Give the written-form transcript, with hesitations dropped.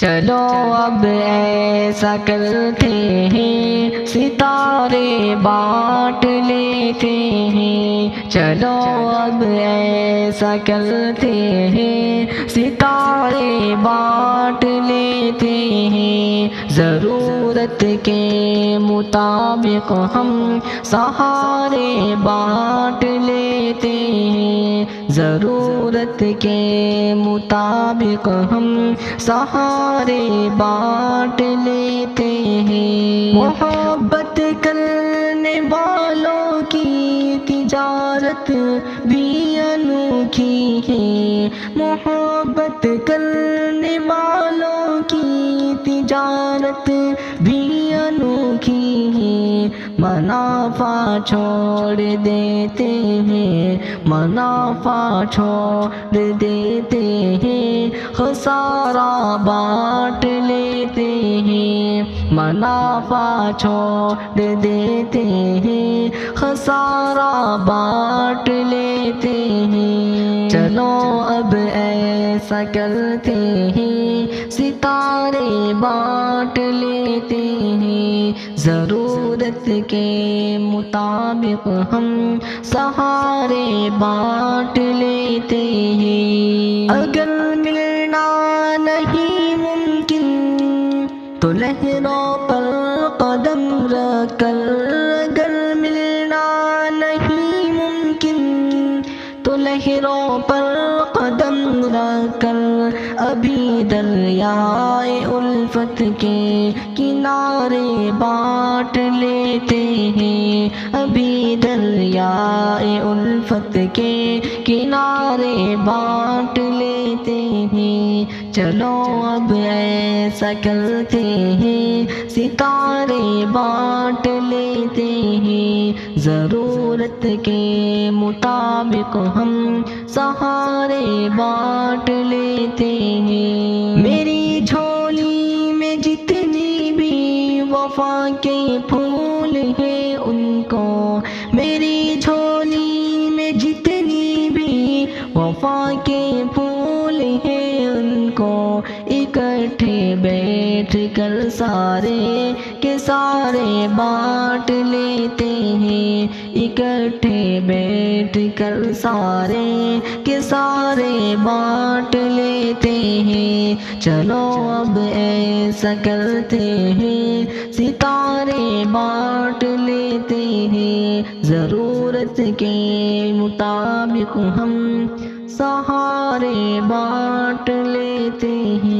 چلو اب ایسا کرتے ہیں ستارے بانٹ لیتے ہیں، چلو اب ایسا کرتے ہیں ستارے بانٹ لیتے ہیں، ضرورت کے مطابق ہم سہارے بانٹ لیتے ہیں، ضرورت کے مطابق ہم سہارے بانٹ لیتے ہیں، محبت کرنے والوں کی تجارت بھی انوکھی ہے، محبت کرنے والوں کی تجارت بھی انوکھی ہے، منافع چھوڑ دیتے ہیں، منافع چھوڑ دیتے ہیں، خسارہ بانٹ لیتے ہیں، منافع چھوڑ دیتے ہیں، خسارہ بانٹ لیتے ہیں، چلو اب ایسا کرتے ہیں ستارے بانٹ لیتے ہیں، ضرورت کے مطابق ہم سہارے بانٹ لیتے ہیں، اگر ملنا نہیں ممکن تو لہروں پر قدم رکھ کر، اگر ملنا نہیں ممکن تو لہروں پر قدم رکھ کر، ابھی دریائے الفت کے کنارے بانٹ لیتے ہیں، ابھی دریائے الفت کے کنارے بانٹ لیتے ہیں، چلو اب ایسا کرتے ہیں ستارے بانٹ لیتے ہیں، ضرورت کے مطابق ہم سہارے بانٹ لیتے ہیں، میری جھولی میں جتنی بھی وفا کے پھول ہیں ان کو، میری جھولی میں جتنی بھی وفا کے پھول ہیں ان کو، اکٹھے بیٹھ کر سارے کے سارے بانٹ لیتے ہیں، اکٹھے بیٹھ کر سارے کے سارے بانٹ لیتے ہیں، چلو اب ایسا کرتے ہیں ستارے بانٹ لیتے ہیں، ضرورت کے مطابق ہم سہارے بانٹ لیتے ہیں۔